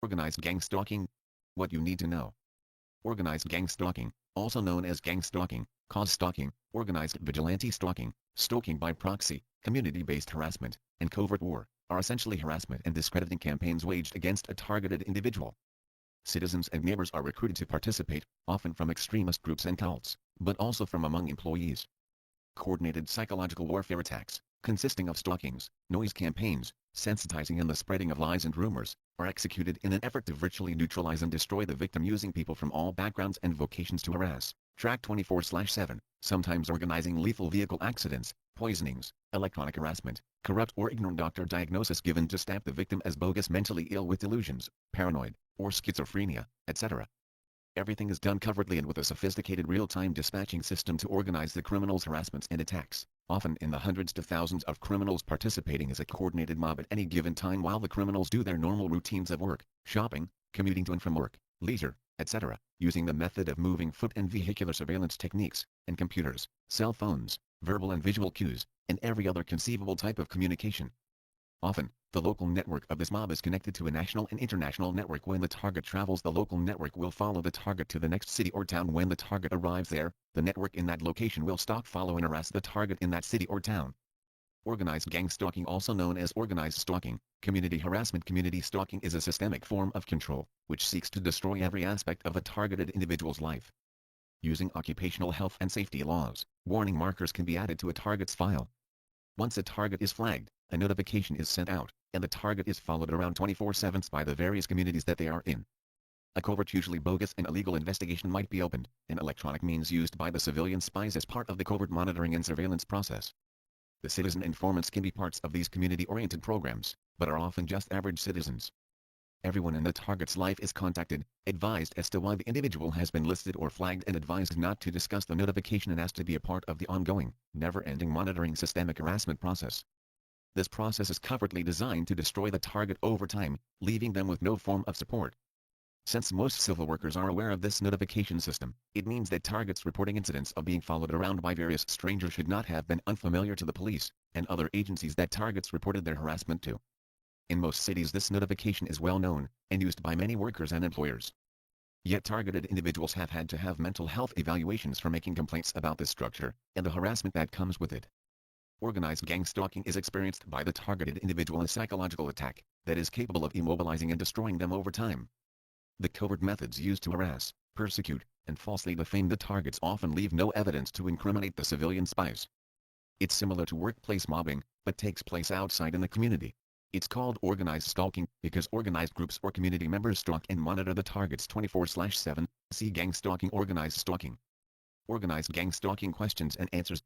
Organized gang stalking. What you need to know. Organized gang stalking, also known as gang stalking, cause stalking, organized vigilante stalking, stalking by proxy, community-based harassment, and covert war, are essentially harassment and discrediting campaigns waged against a targeted individual. Citizens and neighbors are recruited to participate, often from extremist groups and cults, but also from among employees. Coordinated psychological warfare attacks, consisting of stalkings, noise campaigns, sensitizing and the spreading of lies and rumors, are executed in an effort to virtually neutralize and destroy the victim using people from all backgrounds and vocations to harass, track 24/7, sometimes organizing lethal vehicle accidents, poisonings, electronic harassment, corrupt or ignorant doctor diagnosis given to stamp the victim as bogus, mentally ill with delusions, paranoid, or schizophrenia, etc. Everything is done covertly and with a sophisticated real-time dispatching system to organize the criminals' harassments and attacks, often in the hundreds to thousands of criminals participating as a coordinated mob at any given time while the criminals do their normal routines of work, shopping, commuting to and from work, leisure, etc., using the method of moving foot and vehicular surveillance techniques, and computers, cell phones, verbal and visual cues, and every other conceivable type of communication. Often, the local network of this mob is connected to a national and international network. When the target travels, the local network will follow the target to the next city or town. When the target arrives there, the network in that location will stalk, follow and harass the target in that city or town. Organized gang stalking, also known as organized stalking, community harassment. Community stalking is a systemic form of control, which seeks to destroy every aspect of a targeted individual's life. Using occupational health and safety laws, warning markers can be added to a target's file. Once a target is flagged, a notification is sent out, and the target is followed around 24/7 by the various communities that they are in. A covert, usually bogus and illegal investigation might be opened, an electronic means used by the civilian spies as part of the covert monitoring and surveillance process. The citizen informants can be parts of these community-oriented programs, but are often just average citizens. Everyone in the target's life is contacted, advised as to why the individual has been listed or flagged, and advised not to discuss the notification and asked to be a part of the ongoing, never-ending monitoring systemic harassment process. This process is covertly designed to destroy the target over time, leaving them with no form of support. Since most civil workers are aware of this notification system, it means that targets reporting incidents of being followed around by various strangers should not have been unfamiliar to the police and other agencies that targets reported their harassment to. In most cities, this notification is well known and used by many workers and employers. Yet targeted individuals have had to have mental health evaluations for making complaints about this structure and the harassment that comes with it. Organized gang stalking is experienced by the targeted individual as a psychological attack that is capable of immobilizing and destroying them over time. The covert methods used to harass, persecute, and falsely defame the targets often leave no evidence to incriminate the civilian spies. It's similar to workplace mobbing, but takes place outside in the community. It's called organized stalking because organized groups or community members stalk and monitor the targets 24/7. See gang stalking. Organized stalking. Organized gang stalking questions and answers.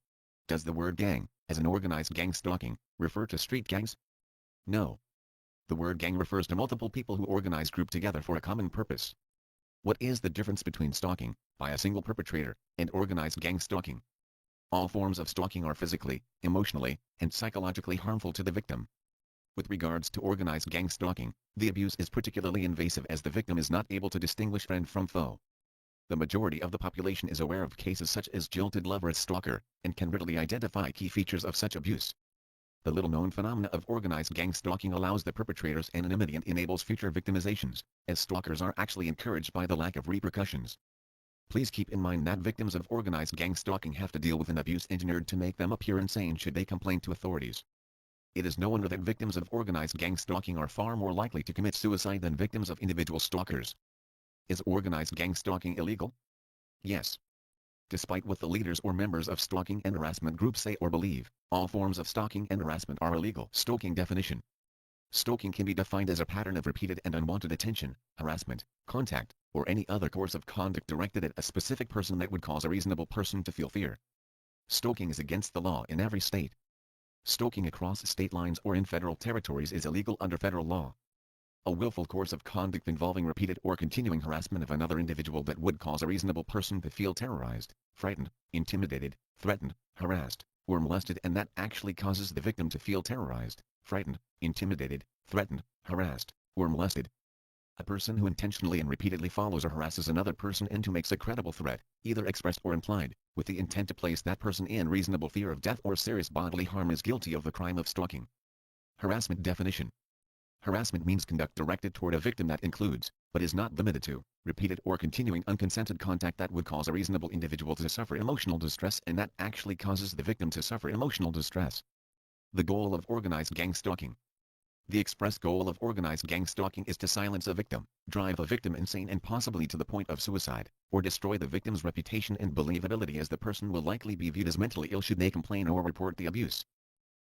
Does the word gang, as in organized gang stalking, refer to street gangs? No. The word gang refers to multiple people who organize group together for a common purpose. What is the difference between stalking, by a single perpetrator, and organized gang stalking? All forms of stalking are physically, emotionally, and psychologically harmful to the victim. With regards to organized gang stalking, the abuse is particularly invasive as the victim is not able to distinguish friend from foe. The majority of the population is aware of cases such as jilted lover as stalker, and can readily identify key features of such abuse. The little-known phenomena of organized gang stalking allows the perpetrator's anonymity and enables future victimizations, as stalkers are actually encouraged by the lack of repercussions. Please keep in mind that victims of organized gang stalking have to deal with an abuse engineered to make them appear insane should they complain to authorities. It is no wonder that victims of organized gang stalking are far more likely to commit suicide than victims of individual stalkers. Is organized gang stalking illegal? Yes. Despite what the leaders or members of stalking and harassment groups say or believe, all forms of stalking and harassment are illegal. Stalking definition. Stalking can be defined as a pattern of repeated and unwanted attention, harassment, contact, or any other course of conduct directed at a specific person that would cause a reasonable person to feel fear. Stalking is against the law in every state. Stalking across state lines or in federal territories is illegal under federal law. A willful course of conduct involving repeated or continuing harassment of another individual that would cause a reasonable person to feel terrorized, frightened, intimidated, threatened, harassed, or molested, and that actually causes the victim to feel terrorized, frightened, intimidated, threatened, harassed, or molested. A person who intentionally and repeatedly follows or harasses another person and who makes a credible threat, either expressed or implied, with the intent to place that person in reasonable fear of death or serious bodily harm is guilty of the crime of stalking. Harassment definition. Harassment means conduct directed toward a victim that includes, but is not limited to, repeated or continuing unconsented contact that would cause a reasonable individual to suffer emotional distress and that actually causes the victim to suffer emotional distress. The goal of organized gang stalking. The express goal of organized gang stalking is to silence a victim, drive a victim insane and possibly to the point of suicide, or destroy the victim's reputation and believability, as the person will likely be viewed as mentally ill should they complain or report the abuse.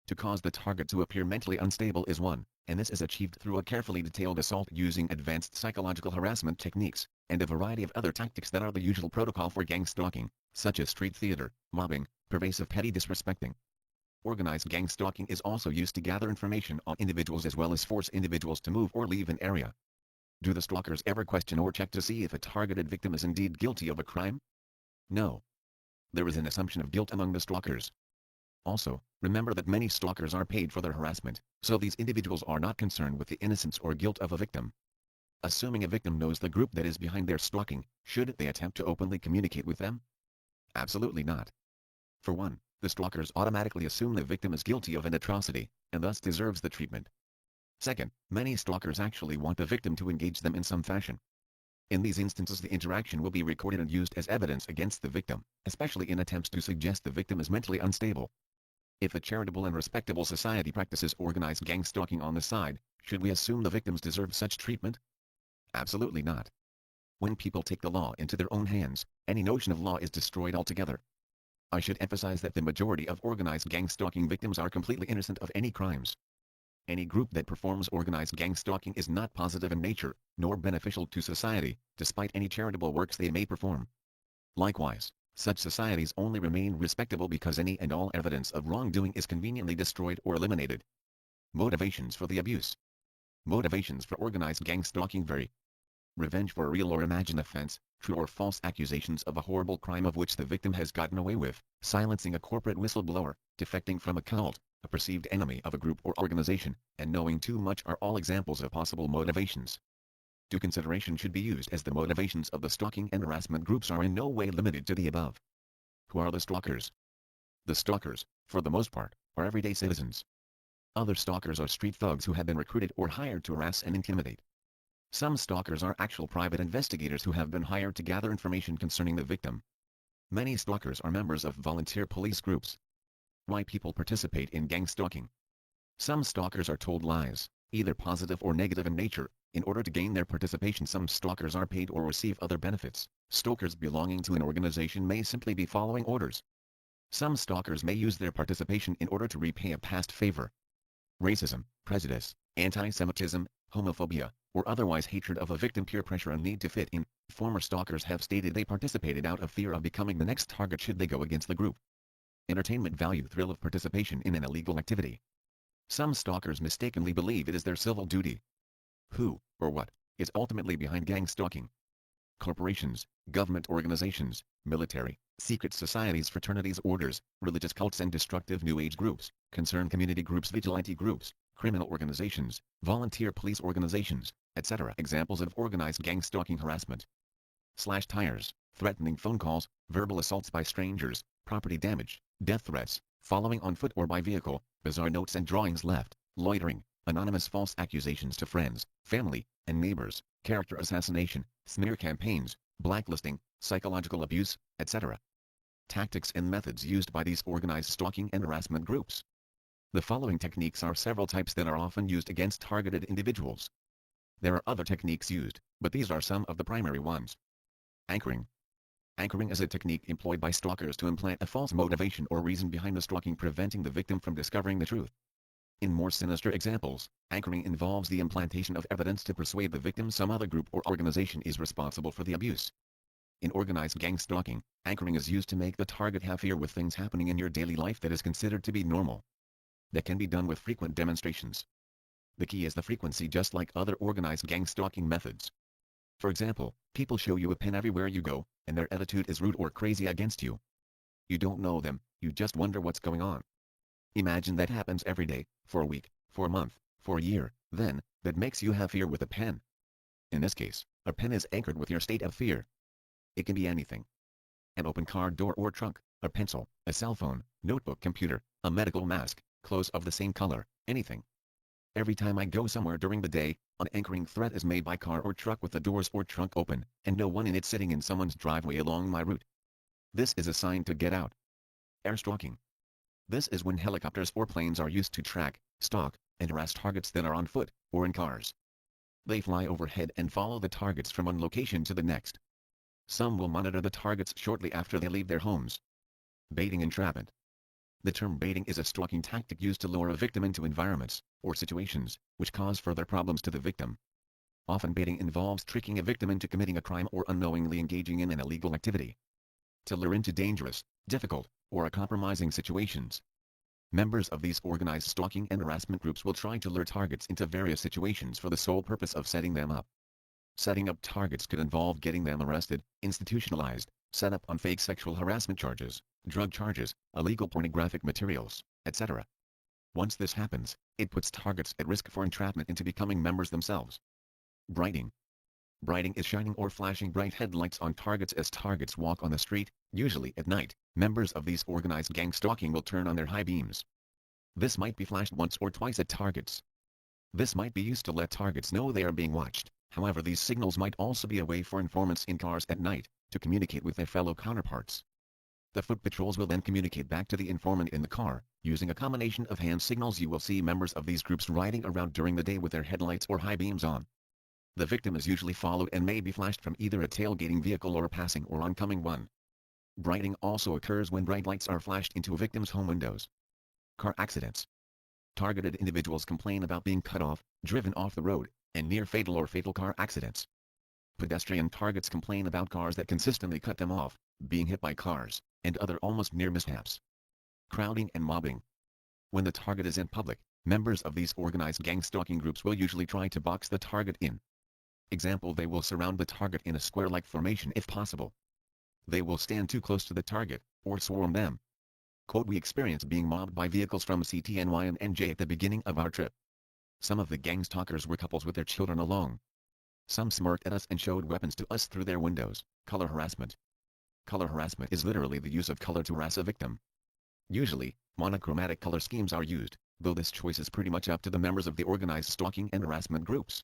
To cause the target to appear mentally unstable is one, and this is achieved through a carefully detailed assault using advanced psychological harassment techniques, and a variety of other tactics that are the usual protocol for gang stalking, such as street theater, mobbing, pervasive petty disrespecting. Organized gang stalking is also used to gather information on individuals as well as force individuals to move or leave an area. Do the stalkers ever question or check to see if a targeted victim is indeed guilty of a crime? No. There is an assumption of guilt among the stalkers. Also, remember that many stalkers are paid for their harassment, so these individuals are not concerned with the innocence or guilt of a victim. Assuming a victim knows the group that is behind their stalking, should they attempt to openly communicate with them? Absolutely not. For one, the stalkers automatically assume the victim is guilty of an atrocity, and thus deserves the treatment. Second, many stalkers actually want the victim to engage them in some fashion. In these instances, the interaction will be recorded and used as evidence against the victim, especially in attempts to suggest the victim is mentally unstable. If a charitable and respectable society practices organized gang stalking on the side, should we assume the victims deserve such treatment? Absolutely not. When people take the law into their own hands, any notion of law is destroyed altogether. I should emphasize that the majority of organized gang stalking victims are completely innocent of any crimes. Any group that performs organized gang stalking is not positive in nature, nor beneficial to society, despite any charitable works they may perform. Likewise, such societies only remain respectable because any and all evidence of wrongdoing is conveniently destroyed or eliminated. Motivations for the abuse. Motivations for organized gang stalking vary. Revenge for a real or imagined offense, true or false accusations of a horrible crime of which the victim has gotten away with, silencing a corporate whistleblower, defecting from a cult, a perceived enemy of a group or organization, and knowing too much are all examples of possible motivations. Due consideration should be used as the motivations of the stalking and harassment groups are in no way limited to the above. Who are the stalkers? The stalkers, for the most part, are everyday citizens. Other stalkers are street thugs who have been recruited or hired to harass and intimidate. Some stalkers are actual private investigators who have been hired to gather information concerning the victim. Many stalkers are members of volunteer police groups. Why people participate in gang stalking. Some stalkers are told lies, either positive or negative in nature, in order to gain their participation. Some stalkers are paid or receive other benefits. Stalkers belonging to an organization may simply be following orders. Some stalkers may use their participation in order to repay a past favor. Racism, prejudice, anti-Semitism, homophobia, or otherwise hatred of a victim, peer pressure and need to fit in. Former stalkers have stated they participated out of fear of becoming the next target should they go against the group. Entertainment value, thrill of participation in an illegal activity. Some stalkers mistakenly believe it is their civil duty. Who, or what, is ultimately behind gang stalking? Corporations, government organizations, military, secret societies, fraternities, orders, religious cults and destructive New Age groups, concerned community groups, vigilante groups, criminal organizations, volunteer police organizations, etc. Examples of organized gang stalking harassment. Slash tires, threatening phone calls, verbal assaults by strangers, property damage, death threats, following on foot or by vehicle, bizarre notes and drawings left, loitering, anonymous false accusations to friends, family, and neighbors, character assassination, smear campaigns, blacklisting, psychological abuse, etc. Tactics and methods used by these organized stalking and harassment groups. The following techniques are several types that are often used against targeted individuals. There are other techniques used, but these are some of the primary ones. Anchoring. Anchoring is a technique employed by stalkers to implant a false motivation or reason behind the stalking, preventing the victim from discovering the truth. In more sinister examples, anchoring involves the implantation of evidence to persuade the victim some other group or organization is responsible for the abuse. In organized gang stalking, anchoring is used to make the target have fear with things happening in your daily life that is considered to be normal. That can be done with frequent demonstrations. The key is the frequency, just like other organized gang stalking methods. For example, people show you a pen everywhere you go, and their attitude is rude or crazy against you. You don't know them, you just wonder what's going on. Imagine that happens every day, for a week, for a month, for a year, then, that makes you have fear with a pen. In this case, a pen is anchored with your state of fear. It can be anything. An open car door or trunk, a pencil, a cell phone, notebook, computer, a medical mask, clothes of the same color, anything. Every time I go somewhere during the day, an anchoring threat is made by car or truck with the doors or trunk open, and no one in it sitting in someone's driveway along my route. This is a sign to get out. Air stalking. This is when helicopters or planes are used to track, stalk, and harass targets that are on foot, or in cars. They fly overhead and follow the targets from one location to the next. Some will monitor the targets shortly after they leave their homes. Baiting entrapment. The term baiting is a stalking tactic used to lure a victim into environments, or situations, which cause further problems to the victim. Often baiting involves tricking a victim into committing a crime or unknowingly engaging in an illegal activity. To lure into dangerous, difficult, or compromising situations. Members of these organized stalking and harassment groups will try to lure targets into various situations for the sole purpose of setting them up. Setting up targets could involve getting them arrested, institutionalized, set up on fake sexual harassment charges, drug charges, illegal pornographic materials, etc. Once this happens, it puts targets at risk for entrapment into becoming members themselves. Brighting. Brighting is shining or flashing bright headlights on targets as targets walk on the street, usually at night. Members of these organized gang stalking will turn on their high beams. This might be flashed once or twice at targets. This might be used to let targets know they are being watched. However, these signals might also be a way for informants in cars at night to communicate with their fellow counterparts. The foot patrols will then communicate back to the informant in the car, using a combination of hand signals. You will see members of these groups riding around during the day with their headlights or high beams on. The victim is usually followed and may be flashed from either a tailgating vehicle or a passing or oncoming one. Brighting also occurs when bright lights are flashed into a victim's home windows. Car accidents. Targeted individuals complain about being cut off, driven off the road, and near fatal or fatal car accidents. Pedestrian targets complain about cars that consistently cut them off, being hit by cars, and other almost near mishaps. Crowding and mobbing. When the target is in public, members of these organized gang stalking groups will usually try to box the target in. Example: they will surround the target in a square-like formation if possible. They will stand too close to the target, or swarm them. Quote, "We experienced being mobbed by vehicles from CTNY and NJ at the beginning of our trip. Some of the gang stalkers were couples with their children along. Some smirked at us and showed weapons to us through their windows." Color harassment. Color harassment is literally the use of color to harass a victim. Usually, monochromatic color schemes are used, though this choice is pretty much up to the members of the organized stalking and harassment groups.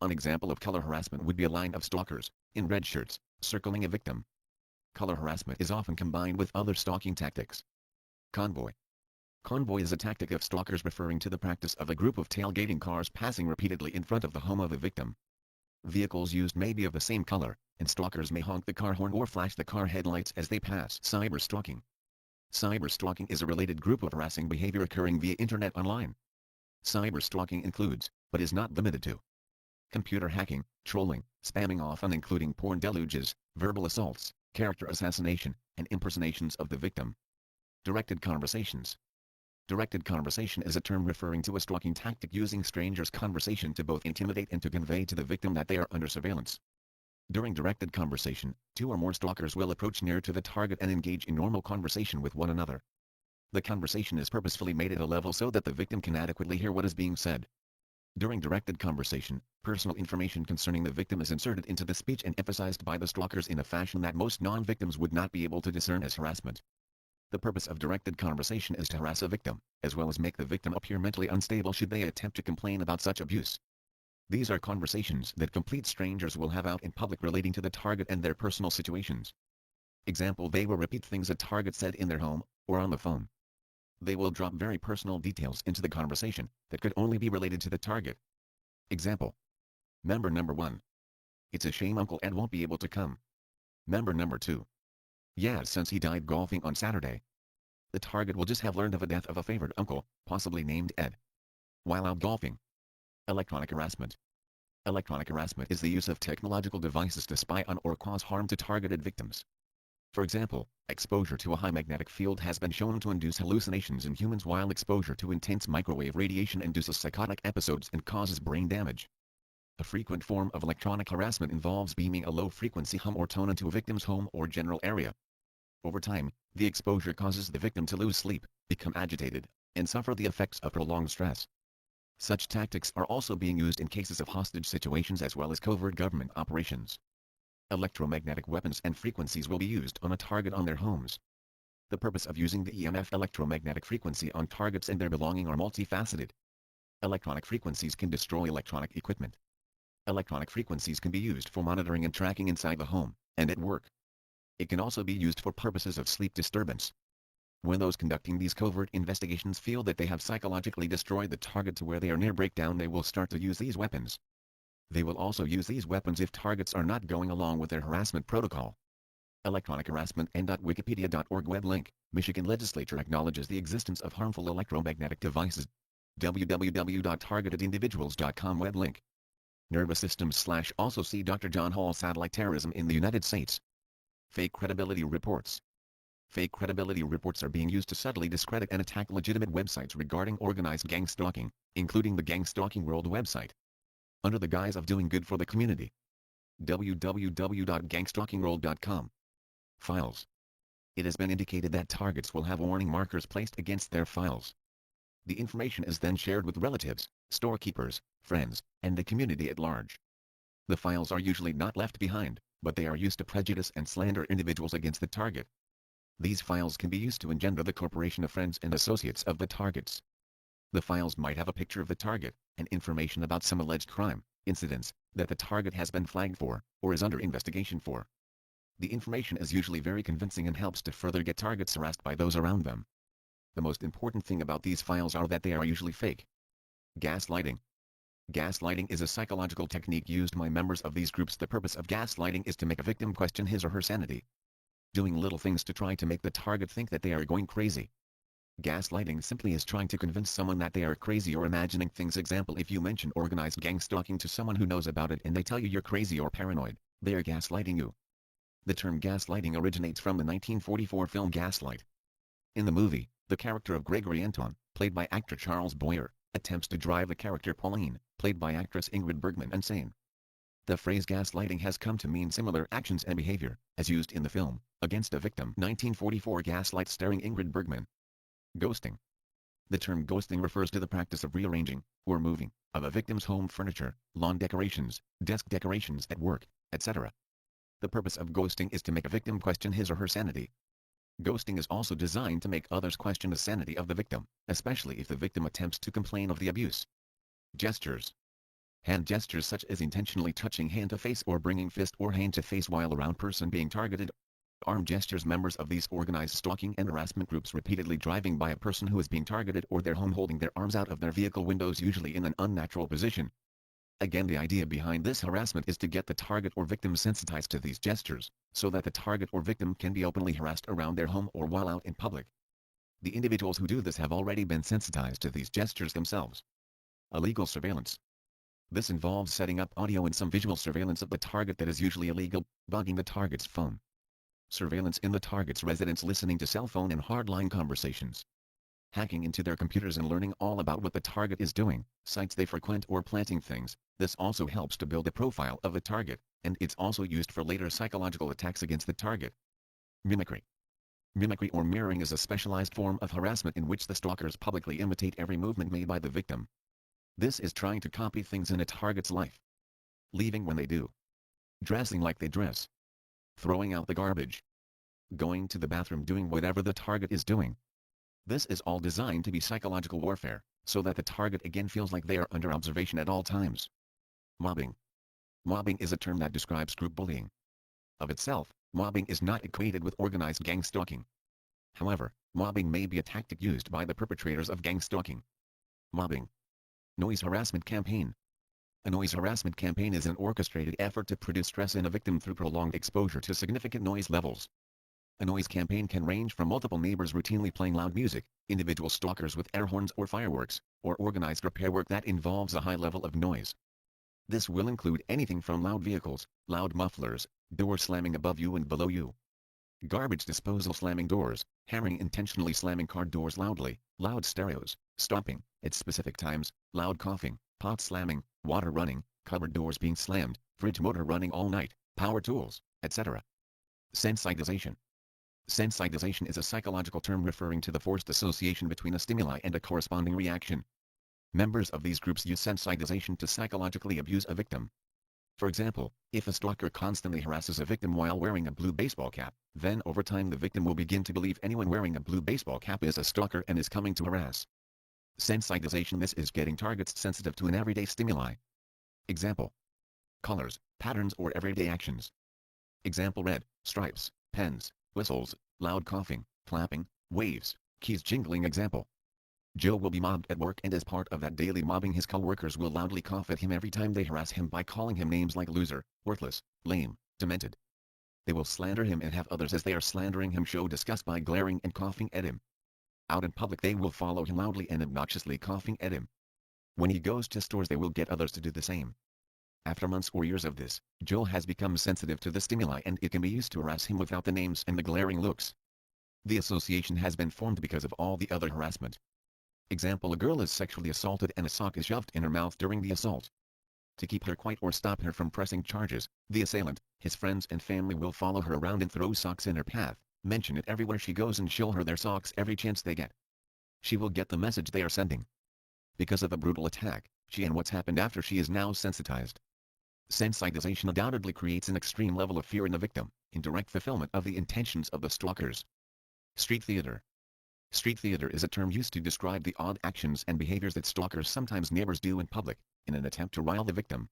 An example of color harassment would be a line of stalkers, in red shirts, circling a victim. Color harassment is often combined with other stalking tactics. Convoy. Convoy is a tactic of stalkers referring to the practice of a group of tailgating cars passing repeatedly in front of the home of a victim. Vehicles used may be of the same color, and stalkers may honk the car horn or flash the car headlights as they pass. Cyberstalking. Cyberstalking is a related group of harassing behavior occurring via internet online. Cyberstalking includes, but is not limited to, computer hacking, trolling, spamming, often including porn deluges, verbal assaults, character assassination, and impersonations of the victim. Directed conversations. Directed conversation is a term referring to a stalking tactic using strangers' conversation to both intimidate and to convey to the victim that they are under surveillance. During directed conversation, two or more stalkers will approach near to the target and engage in normal conversation with one another. The conversation is purposefully made at a level so that the victim can adequately hear what is being said. During directed conversation, personal information concerning the victim is inserted into the speech and emphasized by the stalkers in a fashion that most non-victims would not be able to discern as harassment. The purpose of directed conversation is to harass a victim, as well as make the victim appear mentally unstable should they attempt to complain about such abuse. These are conversations that complete strangers will have out in public relating to the target and their personal situations. Example: they will repeat things a target said in their home, or on the phone. They will drop very personal details into the conversation that could only be related to the target. Example: member number 1. "It's a shame Uncle Ed won't be able to come." Member number 2. "Yeah, since he died golfing on Saturday." The target will just have learned of a death of a favorite uncle, possibly named Ed, while out golfing. Electronic harassment. Electronic harassment is the use of technological devices to spy on or cause harm to targeted victims. For example, exposure to a high magnetic field has been shown to induce hallucinations in humans, while exposure to intense microwave radiation induces psychotic episodes and causes brain damage. A frequent form of electronic harassment involves beaming a low-frequency hum or tone into a victim's home or general area. Over time, the exposure causes the victim to lose sleep, become agitated, and suffer the effects of prolonged stress. Such tactics are also being used in cases of hostage situations as well as covert government operations. Electromagnetic weapons and frequencies will be used on a target on their homes. The purpose of using the EMF electromagnetic frequency on targets and their belonging are multifaceted. Electronic frequencies can destroy electronic equipment. Electronic frequencies can be used for monitoring and tracking inside the home, and at work. It can also be used for purposes of sleep disturbance. When those conducting these covert investigations feel that they have psychologically destroyed the target to where they are near breakdown, they will start to use these weapons. They will also use these weapons if targets are not going along with their harassment protocol. Electronic harassment and.wikipedia.org web link. Michigan legislature acknowledges the existence of harmful electromagnetic devices. www.targetedindividuals.com web link. Nervous systems / also see Dr. John Hall satellite terrorism in the United States. Fake credibility reports. Fake credibility reports are being used to subtly discredit and attack legitimate websites regarding organized gang stalking, including the Gang Stalking World website, under the guise of doing good for the community. www.gangstalkingworld.com. Files. It has been indicated that targets will have warning markers placed against their files. The information is then shared with relatives, storekeepers, friends, and the community at large. The files are usually not left behind, but they are used to prejudice and slander individuals against the target. These files can be used to engender the corporation of friends and associates of the targets. The files might have a picture of the target, and information about some alleged crime, incidents, that the target has been flagged for, or is under investigation for. The information is usually very convincing and helps to further get targets harassed by those around them. The most important thing about these files are that they are usually fake. Gaslighting. Gaslighting is a psychological technique used by members of these groups. The purpose of gaslighting is to make a victim question his or her sanity, doing little things to try to make the target think that they are going crazy. Gaslighting simply is trying to convince someone that they are crazy or imagining things. Example: if you mention organized gang stalking to someone who knows about it and they tell you you're crazy or paranoid, they are gaslighting you. The term gaslighting originates from the 1944 film Gaslight. In the movie, the character of Gregory Anton, played by actor Charles Boyer, attempts to drive the character Pauline, played by actress Ingrid Bergman, insane. The phrase gaslighting has come to mean similar actions and behavior, as used in the film, Against a Victim 1944 Gaslight starring Ingrid Bergman. Ghosting. The term ghosting refers to the practice of rearranging, or moving, of a victim's home furniture, lawn decorations, desk decorations at work, etc. The purpose of ghosting is to make a victim question his or her sanity. Ghosting is also designed to make others question the sanity of the victim, especially if the victim attempts to complain of the abuse. Gestures. Hand gestures such as intentionally touching hand to face or bringing fist or hand to face while around person being targeted. Arm gestures. Members of these organized stalking and harassment groups repeatedly driving by a person who is being targeted or their home holding their arms out of their vehicle windows, usually in an unnatural position. Again, the idea behind this harassment is to get the target or victim sensitized to these gestures, so that the target or victim can be openly harassed around their home or while out in public. The individuals who do this have already been sensitized to these gestures themselves. Illegal surveillance. This involves setting up audio and some visual surveillance of the target that is usually illegal, bugging the target's phone. Surveillance in the target's residence, listening to cell phone and hardline conversations. Hacking into their computers and learning all about what the target is doing, sites they frequent, or planting things. This also helps to build a profile of the target, and it's also used for later psychological attacks against the target. Mimicry. Mimicry or mirroring is a specialized form of harassment in which the stalkers publicly imitate every movement made by the victim. This is trying to copy things in a target's life. Leaving when they do. Dressing like they dress. Throwing out the garbage. Going to the bathroom, doing whatever the target is doing. This is all designed to be psychological warfare, so that the target again feels like they are under observation at all times. Mobbing. Mobbing is a term that describes group bullying. Of itself, mobbing is not equated with organized gang stalking. However, mobbing may be a tactic used by the perpetrators of gang stalking. Mobbing. Noise harassment campaign. A noise harassment campaign is an orchestrated effort to produce stress in a victim through prolonged exposure to significant noise levels. A noise campaign can range from multiple neighbors routinely playing loud music, individual stalkers with air horns or fireworks, or organized repair work that involves a high level of noise. This will include anything from loud vehicles, loud mufflers, doors slamming above you and below you, garbage disposal, slamming doors, hammering, intentionally slamming car doors loudly, loud stereos, stopping at specific times, loud coughing, pot slamming, water running, cupboard doors being slammed, fridge motor running all night, power tools, etc. Sensitization. Sensitization is a psychological term referring to the forced association between a stimuli and a corresponding reaction. Members of these groups use sensitization to psychologically abuse a victim. For example, if a stalker constantly harasses a victim while wearing a blue baseball cap, then over time the victim will begin to believe anyone wearing a blue baseball cap is a stalker and is coming to harass. Sensitization. This is getting targets sensitive to an everyday stimuli. Example: colors, patterns or everyday actions. Example: red, stripes, pens, whistles, loud coughing, clapping, waves, keys jingling. Example: Joe will be mobbed at work, and as part of that daily mobbing his coworkers will loudly cough at him every time they harass him by calling him names like loser, worthless, lame, demented. They will slander him and have others as they are slandering him show disgust by glaring and coughing at him. Out in public they will follow him loudly and obnoxiously coughing at him. When he goes to stores they will get others to do the same. After months or years of this, Joel has become sensitive to the stimuli and it can be used to harass him without the names and the glaring looks. The association has been formed because of all the other harassment. Example: a girl is sexually assaulted and a sock is shoved in her mouth during the assault. To keep her quiet or stop her from pressing charges, the assailant, his friends and family will follow her around and throw socks in her path, mention it everywhere she goes and show her their socks every chance they get. She will get the message they are sending. Because of the brutal attack, she and what's happened after, she is now sensitized. Sensitization undoubtedly creates an extreme level of fear in the victim, in direct fulfillment of the intentions of the stalkers. Street theater. Street theater is a term used to describe the odd actions and behaviors that stalkers, sometimes neighbors, do in public, in an attempt to rile the victim.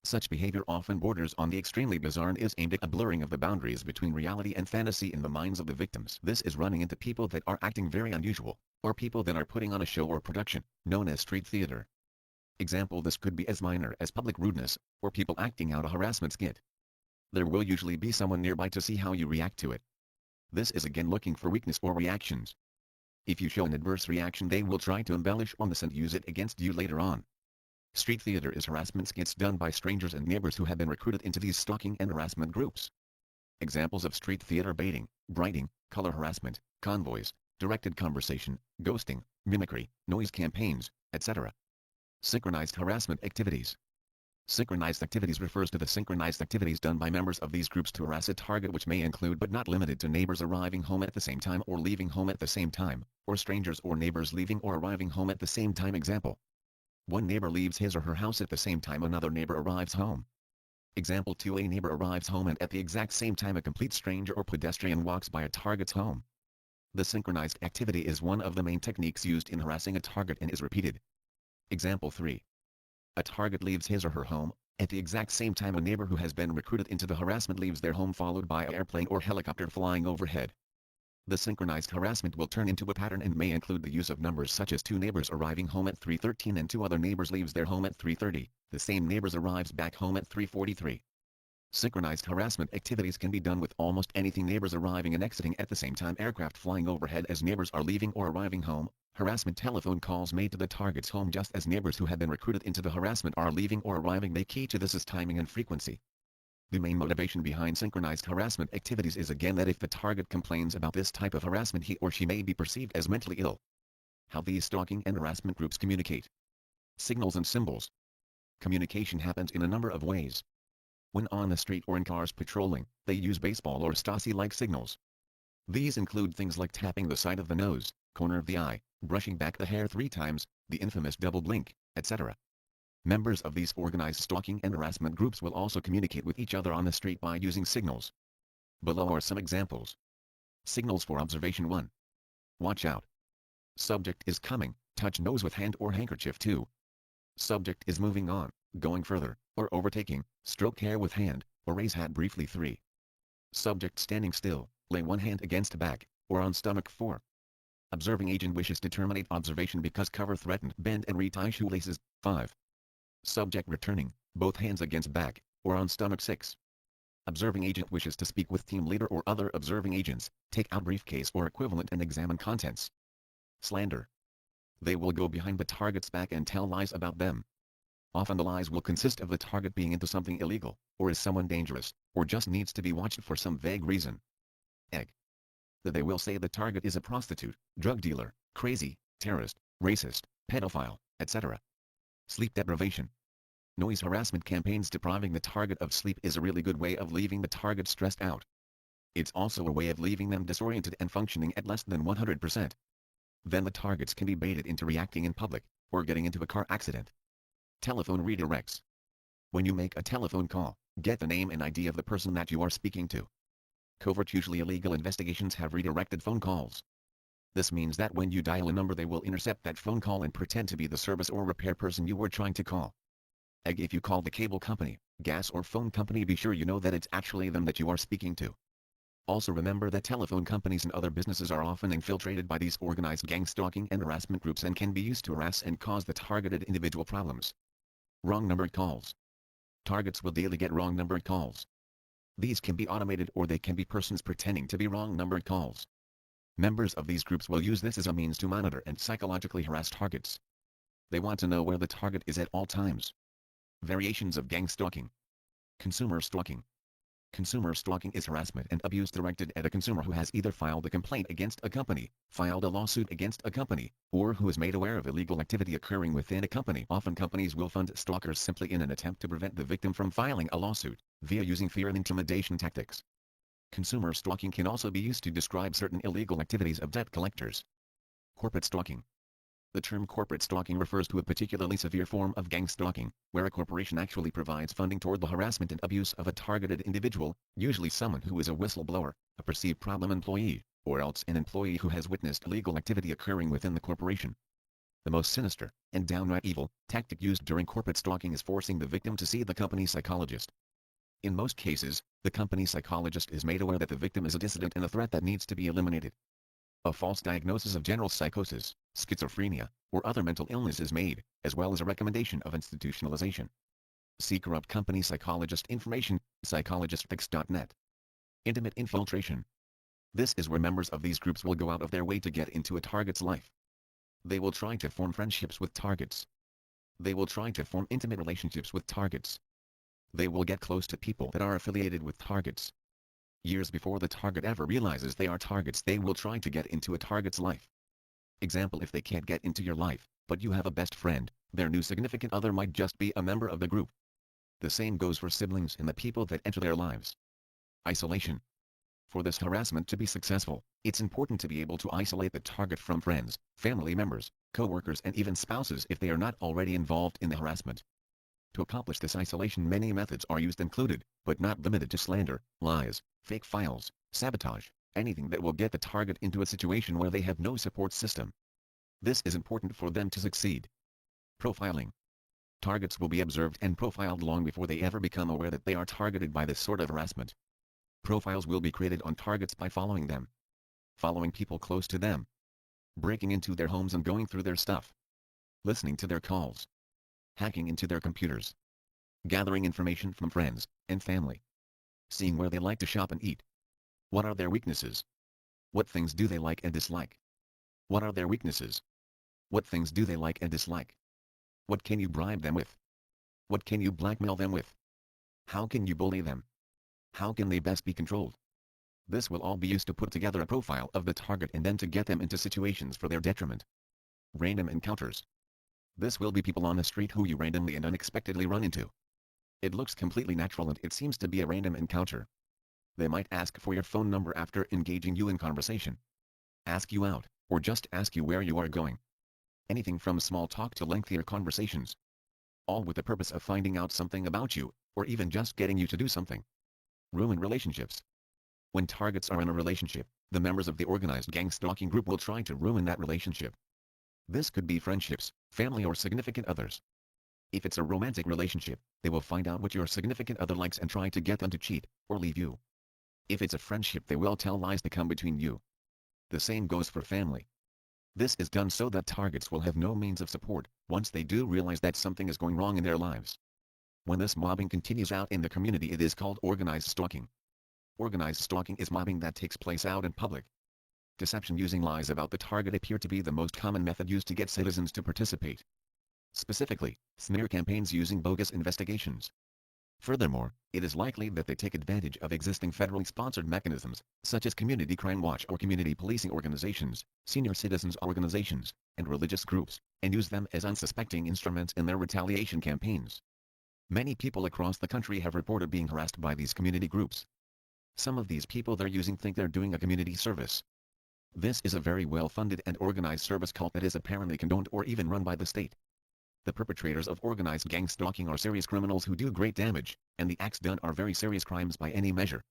Such behavior often borders on the extremely bizarre and is aimed at a blurring of the boundaries between reality and fantasy in the minds of the victims. This is running into people that are acting very unusual, or people that are putting on a show or production, known as street theater. Example: this could be as minor as public rudeness, or people acting out a harassment skit. There will usually be someone nearby to see how you react to it. This is again looking for weakness or reactions. If you show an adverse reaction they will try to embellish on this and use it against you later on. Street theater is harassment skits done by strangers and neighbors who have been recruited into these stalking and harassment groups. Examples of street theater: baiting, brighting, color harassment, convoys, directed conversation, ghosting, mimicry, noise campaigns, etc. Synchronized harassment activities. Synchronized activities refers to the synchronized activities done by members of these groups to harass a target, which may include but not limited to neighbors arriving home at the same time or leaving home at the same time, or strangers or neighbors leaving or arriving home at the same time. Example: one neighbor leaves his or her house at the same time another neighbor arrives home. Example: a neighbor arrives home and at the exact same time a complete stranger or pedestrian walks by a target's home. The synchronized activity is one of the main techniques used in harassing a target and is repeated. Example 3. A target leaves his or her home, at the exact same time a neighbor who has been recruited into the harassment leaves their home, followed by an airplane or helicopter flying overhead. The synchronized harassment will turn into a pattern and may include the use of numbers such as 2 neighbors arriving home at 3:13 and 2 other neighbors leaves their home at 3:30, the same neighbors arrives back home at 3:43. Synchronized harassment activities can be done with almost anything: neighbors arriving and exiting at the same time, aircraft flying overhead as neighbors are leaving or arriving home, harassment telephone calls made to the target's home just as neighbors who have been recruited into the harassment are leaving or arriving. The key to this is timing and frequency. The main motivation behind synchronized harassment activities is again that if the target complains about this type of harassment he or she may be perceived as mentally ill. How these stalking and harassment groups communicate. Signals and symbols. Communication happens in a number of ways. When on the street or in cars patrolling, they use baseball or Stasi-like signals. These include things like tapping the side of the nose, corner of the eye, brushing back the hair 3 times, the infamous double blink, etc. Members of these organized stalking and harassment groups will also communicate with each other on the street by using signals. Below are some examples. Signals for observation: 1. Watch out. Subject is coming, touch nose with hand or handkerchief. 2. Subject is moving on, going further, or overtaking, stroke hair with hand, or raise hat briefly. 3. Subject standing still, lay one hand against back, or on stomach. 4. Observing agent wishes to terminate observation because cover threatened, bend and retie shoelaces. 5. Subject returning, both hands against back, or on stomach. 6. Observing agent wishes to speak with team leader or other observing agents, take out briefcase or equivalent and examine contents. Slander. They will go behind the target's back and tell lies about them. Often the lies will consist of the target being into something illegal, or is someone dangerous, or just needs to be watched for some vague reason. Egg. That they will say the target is a prostitute, drug dealer, crazy, terrorist, racist, pedophile, etc. Sleep deprivation. Noise harassment campaigns depriving the target of sleep is a really good way of leaving the target stressed out. It's also a way of leaving them disoriented and functioning at less than 100%. Then the targets can be baited into reacting in public, or getting into a car accident. Telephone redirects. When you make a telephone call, get the name and ID of the person that you are speaking to. Covert, usually illegal investigations have redirected phone calls. This means that when you dial a number they will intercept that phone call and pretend to be the service or repair person you were trying to call. If you call the cable company, gas or phone company, be sure you know that it's actually them that you are speaking to. Also remember that telephone companies and other businesses are often infiltrated by these organized gang stalking and harassment groups and can be used to harass and cause the targeted individual problems. Wrong numbered calls. Targets will daily get wrong numbered calls. These can be automated or they can be persons pretending to be wrong numbered calls. Members of these groups will use this as a means to monitor and psychologically harass targets. They want to know where the target is at all times. Variations of gang stalking. Consumer stalking. Consumer stalking is harassment and abuse directed at a consumer who has either filed a complaint against a company, filed a lawsuit against a company, or who is made aware of illegal activity occurring within a company. Often companies will fund stalkers simply in an attempt to prevent the victim from filing a lawsuit, via using fear and intimidation tactics. Consumer stalking can also be used to describe certain illegal activities of debt collectors. Corporate stalking. The term corporate stalking refers to a particularly severe form of gang stalking, where a corporation actually provides funding toward the harassment and abuse of a targeted individual, usually someone who is a whistleblower, a perceived problem employee, or else an employee who has witnessed illegal activity occurring within the corporation. The most sinister, and downright evil, tactic used during corporate stalking is forcing the victim to see the company psychologist. In most cases, the company psychologist is made aware that the victim is a dissident and a threat that needs to be eliminated. A false diagnosis of general psychosis, schizophrenia, or other mental illness is made, as well as a recommendation of institutionalization. See corrupt company psychologist information, psychologistfix.net. Intimate infiltration. This is where members of these groups will go out of their way to get into a target's life. They will try to form friendships with targets. They will try to form intimate relationships with targets. They will get close to people that are affiliated with targets. Years before the target ever realizes they are targets, they will try to get into a target's life. Example: if they can't get into your life, but you have a best friend, their new significant other might just be a member of the group. The same goes for siblings and the people that enter their lives. Isolation. For this harassment to be successful, it's important to be able to isolate the target from friends, family members, co-workers and even spouses if they are not already involved in the harassment. To accomplish this isolation, many methods are used, included, but not limited to slander, lies, fake files, sabotage, anything that will get the target into a situation where they have no support system. This is important for them to succeed. Profiling. Targets will be observed and profiled long before they ever become aware that they are targeted by this sort of harassment. Profiles will be created on targets by following them, following people close to them, breaking into their homes and going through their stuff, listening to their calls, hacking into their computers, gathering information from friends and family, seeing where they like to shop and eat. What are their weaknesses? What things do they like and dislike? What are their weaknesses? What things do they like and dislike? What can you bribe them with? What can you blackmail them with? How can you bully them? How can they best be controlled? This will all be used to put together a profile of the target and then to get them into situations for their detriment. Random encounters. This will be people on the street who you randomly and unexpectedly run into. It looks completely natural and it seems to be a random encounter. They might ask for your phone number after engaging you in conversation, ask you out, or just ask you where you are going. Anything from small talk to lengthier conversations. All with the purpose of finding out something about you, or even just getting you to do something. Ruin relationships. When targets are in a relationship, the members of the organized gang stalking group will try to ruin that relationship. This could be friendships, family or significant others. If it's a romantic relationship, they will find out what your significant other likes and try to get them to cheat, or leave you. If it's a friendship, they will tell lies to come between you. The same goes for family. This is done so that targets will have no means of support, once they do realize that something is going wrong in their lives. When this mobbing continues out in the community, it is called organized stalking. Organized stalking is mobbing that takes place out in public. Deception using lies about the target appear to be the most common method used to get citizens to participate. Specifically, smear campaigns using bogus investigations. Furthermore, it is likely that they take advantage of existing federally sponsored mechanisms, such as Community Crime Watch or community policing organizations, senior citizens organizations, and religious groups, and use them as unsuspecting instruments in their retaliation campaigns. Many people across the country have reported being harassed by these community groups. Some of these people they're using think they're doing a community service. This is a very well-funded and organized service cult that is apparently condoned or even run by the state. The perpetrators of organized gang stalking are serious criminals who do great damage, and the acts done are very serious crimes by any measure.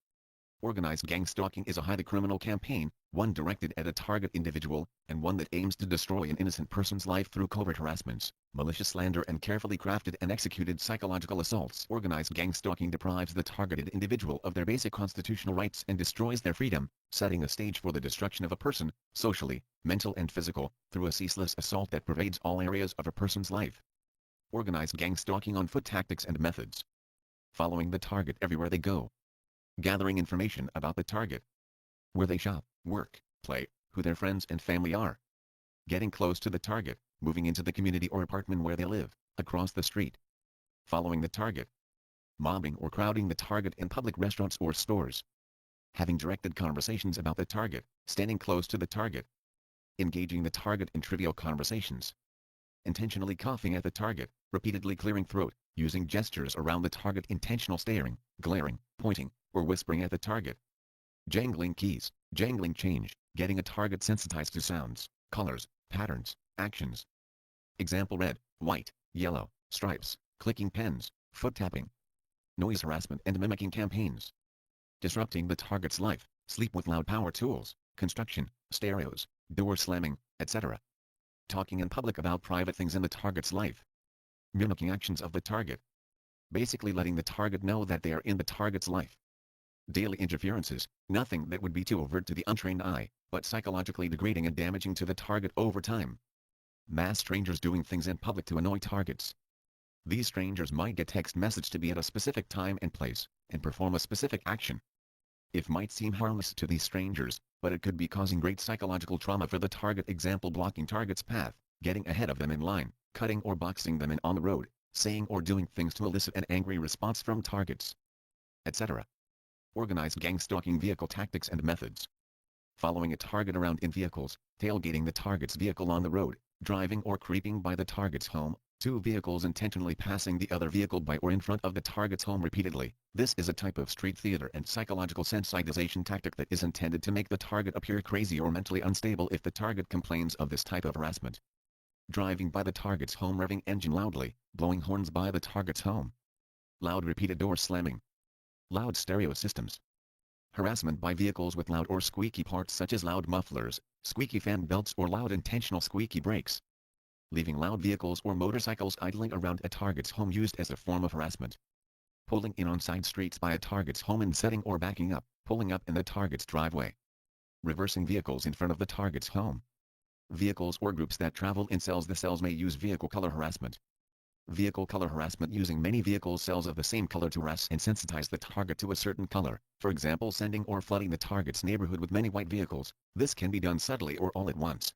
Organized gang stalking is a highly criminal campaign, one directed at a target individual, and one that aims to destroy an innocent person's life through covert harassments, malicious slander and carefully crafted and executed psychological assaults. Organized gang stalking deprives the targeted individual of their basic constitutional rights and destroys their freedom, setting a stage for the destruction of a person, socially, mental and physical, through a ceaseless assault that pervades all areas of a person's life. Organized gang stalking on foot tactics and methods. Following the target everywhere they go. Gathering information about the target. Where they shop, work, play, who their friends and family are. Getting close to the target, moving into the community or apartment where they live, across the street. Following the target. Mobbing or crowding the target in public restaurants or stores. Having directed conversations about the target, standing close to the target. Engaging the target in trivial conversations. Intentionally coughing at the target, repeatedly clearing throat, using gestures around the target, intentional staring, glaring, pointing, or whispering at the target. Jangling keys, jangling change, getting a target sensitized to sounds, colors, patterns, actions. Example: red, white, yellow, stripes, clicking pens, foot tapping. Noise harassment and mimicking campaigns. Disrupting the target's life, sleep with loud power tools, construction, stereos, door slamming, etc. Talking in public about private things in the target's life. Mimicking actions of the target. Basically letting the target know that they are in the target's life. Daily interferences, nothing that would be too overt to the untrained eye, but psychologically degrading and damaging to the target over time. Mass strangers doing things in public to annoy targets. These strangers might get text message to be at a specific time and place, and perform a specific action. It might seem harmless to these strangers, but it could be causing great psychological trauma for the target. Example: blocking target's path, getting ahead of them in line, cutting or boxing them in on the road, saying or doing things to elicit an angry response from targets, etc. Organized gang stalking vehicle tactics and methods. Following a target around in vehicles, tailgating the target's vehicle on the road, driving or creeping by the target's home, two vehicles intentionally passing the other vehicle by or in front of the target's home repeatedly. This is a type of street theater and psychological sensitization tactic that is intended to make the target appear crazy or mentally unstable if the target complains of this type of harassment. Driving by the target's home, revving engine loudly, blowing horns by the target's home. Loud repeated door slamming. Loud stereo systems. Harassment by vehicles with loud or squeaky parts such as loud mufflers, squeaky fan belts or loud intentional squeaky brakes. Leaving loud vehicles or motorcycles idling around a target's home used as a form of harassment. Pulling in on side streets by a target's home and setting or backing up, pulling up in the target's driveway. Reversing vehicles in front of the target's home. Vehicles or groups that travel in cells. The cells may use vehicle color harassment. Vehicle color harassment: using many vehicle cells of the same color to harass and sensitize the target to a certain color, for example sending or flooding the target's neighborhood with many white vehicles. This can be done subtly or all at once.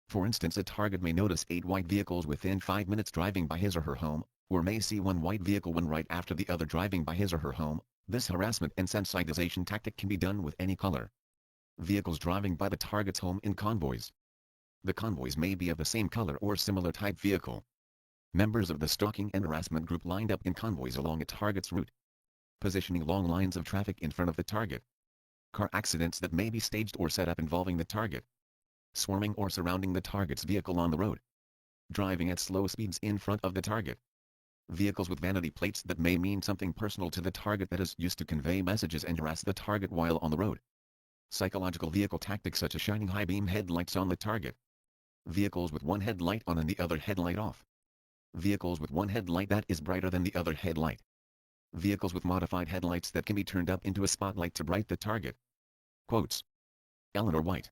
For instance, a target may notice 8 white vehicles within 5 minutes driving by his or her home, or may see one white vehicle one right after the other driving by his or her home. This harassment and sensitization tactic can be done with any color. Vehicles driving by the target's home in convoys. The convoys may be of the same color or similar type vehicle. Members of the stalking and harassment group lined up in convoys along a target's route. Positioning long lines of traffic in front of the target. Car accidents that may be staged or set up involving the target. Swarming or surrounding the target's vehicle on the road. Driving at slow speeds in front of the target. Vehicles with vanity plates that may mean something personal to the target that is used to convey messages and harass the target while on the road. Psychological vehicle tactics such as shining high beam headlights on the target. Vehicles with one headlight on and the other headlight off. Vehicles with one headlight that is brighter than the other headlight. Vehicles with modified headlights that can be turned up into a spotlight to bright the target. Quotes. Eleanor White.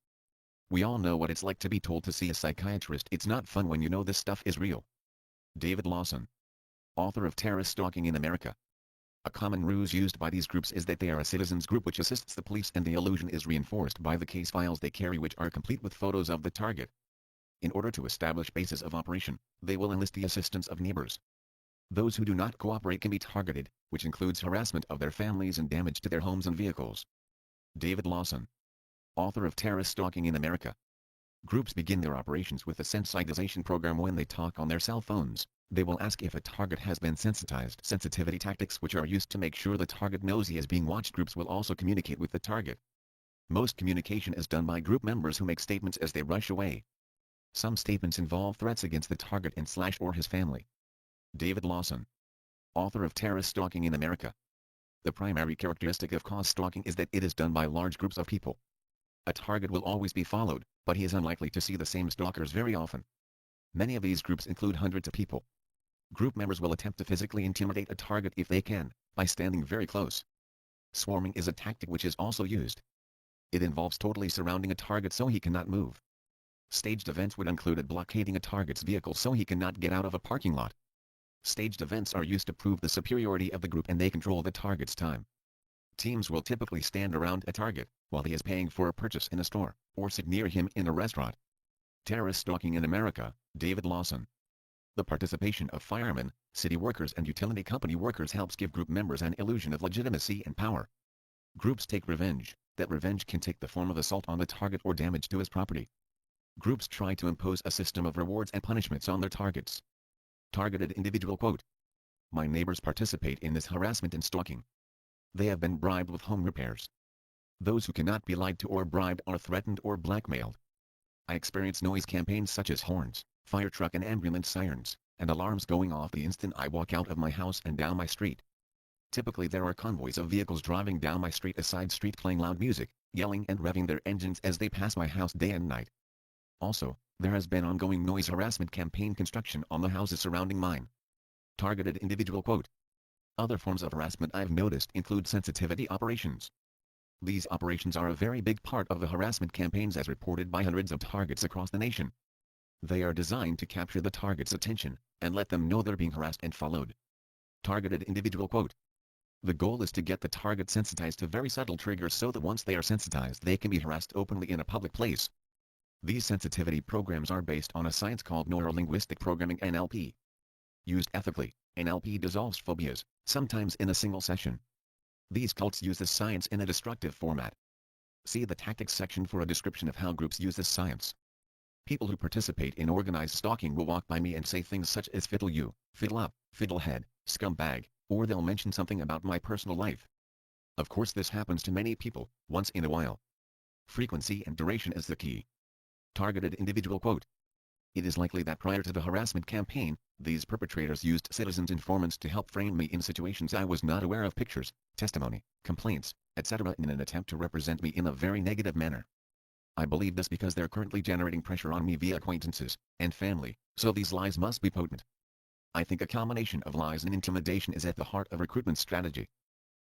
We all know what it's like to be told to see a psychiatrist. It's not fun when you know this stuff is real. David Lawson. Author of Terrorist Stalking in America. A common ruse used by these groups is that they are a citizens group which assists the police, and the illusion is reinforced by the case files they carry, which are complete with photos of the target. In order to establish bases of operation, they will enlist the assistance of neighbors. Those who do not cooperate can be targeted, which includes harassment of their families and damage to their homes and vehicles. David Lawson. Author of Terrorist Stalking in America. Groups begin their operations with a sensitization program. When they talk on their cell phones, they will ask if a target has been sensitized. Sensitivity tactics which are used to make sure the target knows he is being watched. Groups will also communicate with the target. Most communication is done by group members who make statements as they rush away. Some statements involve threats against the target and / or his family. David Lawson. Author of Terrorist Stalking in America. The primary characteristic of cause stalking is that it is done by large groups of people. A target will always be followed, but he is unlikely to see the same stalkers very often. Many of these groups include hundreds of people. Group members will attempt to physically intimidate a target if they can, by standing very close. Swarming is a tactic which is also used. It involves totally surrounding a target so he cannot move. Staged events would include blockading a target's vehicle so he cannot get out of a parking lot. Staged events are used to prove the superiority of the group and they control the target's time. Teams will typically stand around a target, while he is paying for a purchase in a store, or sit near him in a restaurant. Terrorist stalking in America, David Lawson. The participation of firemen, city workers and utility company workers helps give group members an illusion of legitimacy and power. Groups take revenge. That revenge can take the form of assault on the target or damage to his property. Groups try to impose a system of rewards and punishments on their targets. Targeted individual quote. My neighbors participate in this harassment and stalking. They have been bribed with home repairs. Those who cannot be lied to or bribed are threatened or blackmailed. I experience noise campaigns such as horns, fire truck and ambulance sirens, and alarms going off the instant I walk out of my house and down my street. Typically there are convoys of vehicles driving down my street, a side street, playing loud music, yelling and revving their engines as they pass my house day and night. Also, there has been ongoing noise harassment campaign construction on the houses surrounding mine. Targeted individual quote. Other forms of harassment I've noticed include sensitivity operations. These operations are a very big part of the harassment campaigns as reported by hundreds of targets across the nation. They are designed to capture the target's attention, and let them know they're being harassed and followed. Targeted individual quote. The goal is to get the target sensitized to very subtle triggers so that once they are sensitized they can be harassed openly in a public place. These sensitivity programs are based on a science called neurolinguistic programming (NLP). Used ethically, NLP dissolves phobias, sometimes in a single session. These cults use this science in a destructive format. See the tactics section for a description of how groups use this science. People who participate in organized stalking will walk by me and say things such as fiddle you, fiddle up, fiddlehead, scumbag, or they'll mention something about my personal life. Of course this happens to many people, once in a while. Frequency and duration is the key. Targeted individual quote. It is likely that prior to the harassment campaign, these perpetrators used citizens' informants to help frame me in situations I was not aware of, pictures, testimony, complaints, etc. in an attempt to represent me in a very negative manner. I believe this because they're currently generating pressure on me via acquaintances and family, so these lies must be potent. I think a combination of lies and intimidation is at the heart of recruitment strategy.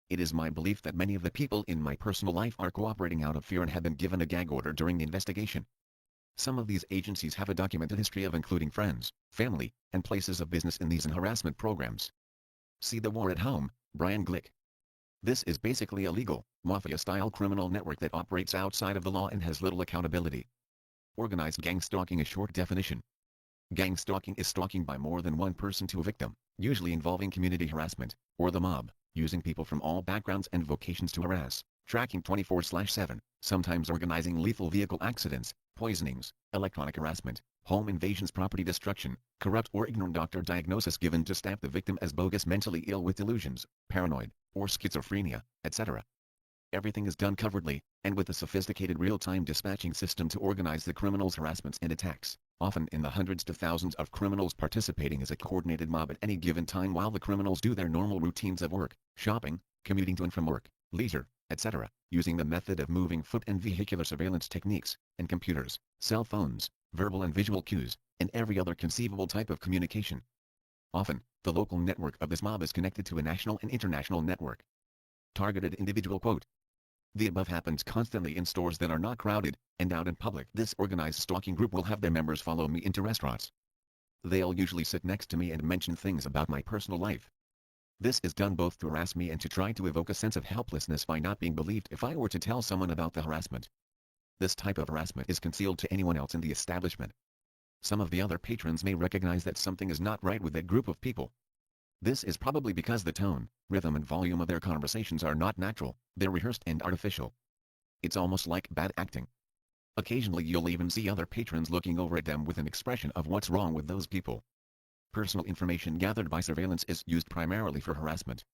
It is my belief that many of the people in my personal life are cooperating out of fear and have been given a gag order during the investigation. Some of these agencies have a documented history of including friends, family, and places of business in these harassment programs. See The War at Home, Brian Glick. This is basically a legal, mafia-style criminal network that operates outside of the law and has little accountability. Organized gang stalking. A short definition. Gang stalking is stalking by more than one person to a victim, usually involving community harassment, or the mob, using people from all backgrounds and vocations to harass, tracking 24/7, sometimes organizing lethal vehicle accidents, poisonings, electronic harassment, home invasions, property destruction, corrupt or ignorant doctor diagnosis given to stamp the victim as bogus, mentally ill with delusions, paranoid, or schizophrenia, etc. Everything is done covertly, and with a sophisticated real-time dispatching system to organize the criminals' harassments and attacks, often in the hundreds to thousands of criminals participating as a coordinated mob at any given time while the criminals do their normal routines of work, shopping, commuting to and from work, leisure, etc., using the method of moving foot and vehicular surveillance techniques, and computers, cell phones, verbal and visual cues, and every other conceivable type of communication. Often, the local network of this mob is connected to a national and international network. Targeted individual quote. The above happens constantly in stores that are not crowded, and out in public. This organized stalking group will have their members follow me into restaurants. They'll usually sit next to me and mention things about my personal life. This is done both to harass me and to try to evoke a sense of helplessness by not being believed if I were to tell someone about the harassment. This type of harassment is concealed to anyone else in the establishment. Some of the other patrons may recognize that something is not right with that group of people. This is probably because the tone, rhythm and volume of their conversations are not natural, they're rehearsed and artificial. It's almost like bad acting. Occasionally you'll even see other patrons looking over at them with an expression of what's wrong with those people. Personal information gathered by surveillance is used primarily for harassment.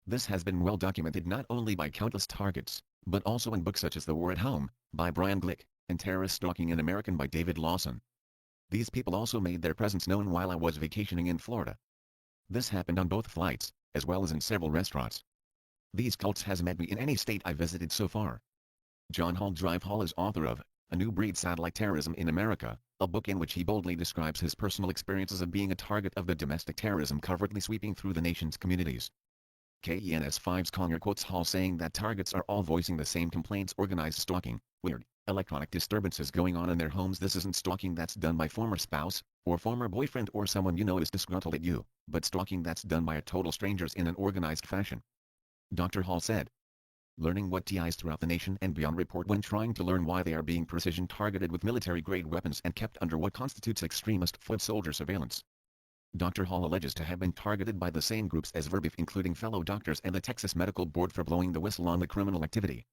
This has been well documented not only by countless targets, but also in books such as The War at Home, by Brian Glick, and Terrorist Stalking in American by David Lawson. These people also made their presence known while I was vacationing in Florida. This happened on both flights, as well as in several restaurants. These cults has met me in any state I visited so far. John Hall Drive Hall is author of A New Breed Satellite Terrorism in America, a book in which he boldly describes his personal experiences of being a target of the domestic terrorism covertly sweeping through the nation's communities. KENS5's Conger quotes Hall saying that targets are all voicing the same complaints: organized stalking, weird, electronic disturbances going on in their homes. This isn't stalking that's done by former spouse, or former boyfriend, or someone you know is disgruntled at you, but stalking that's done by a total strangers in an organized fashion. Dr. Hall said. Learning what TIs throughout the nation and beyond report when trying to learn why they are being precision targeted with military-grade weapons and kept under what constitutes extremist foot soldier surveillance. Dr. Hall alleges to have been targeted by the same groups as Verbeef, including fellow doctors and the Texas Medical Board, for blowing the whistle on the criminal activity.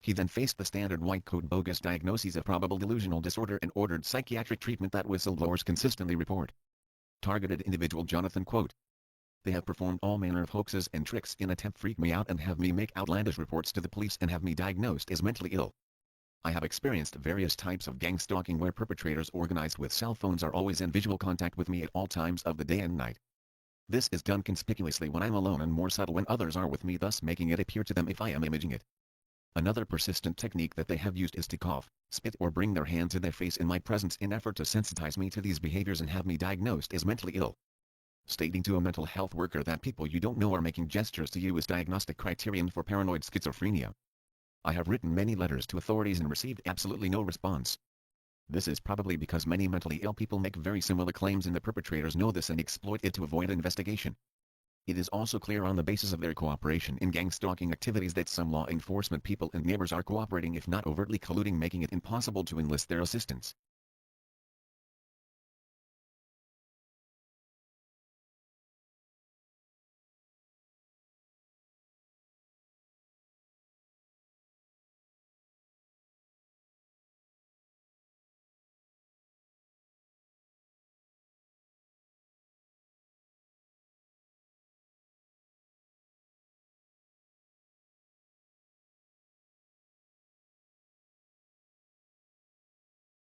He then faced the standard white coat bogus diagnoses of probable delusional disorder and ordered psychiatric treatment that whistleblowers consistently report. Targeted individual Jonathan quote. They have performed all manner of hoaxes and tricks in attempt to freak me out and have me make outlandish reports to the police and have me diagnosed as mentally ill. I have experienced various types of gang stalking where perpetrators organized with cell phones are always in visual contact with me at all times of the day and night. This is done conspicuously when I'm alone and more subtle when others are with me, thus making it appear to them if I am imaging it. Another persistent technique that they have used is to cough, spit, or bring their hand to their face in my presence in effort to sensitize me to these behaviors and have me diagnosed as mentally ill. Stating to a mental health worker that people you don't know are making gestures to you is diagnostic criterion for paranoid schizophrenia. I have written many letters to authorities and received absolutely no response. This is probably because many mentally ill people make very similar claims and the perpetrators know this and exploit it to avoid investigation. It is also clear on the basis of their cooperation in gang stalking activities that some law enforcement people and neighbors are cooperating, if not overtly colluding, making it impossible to enlist their assistance.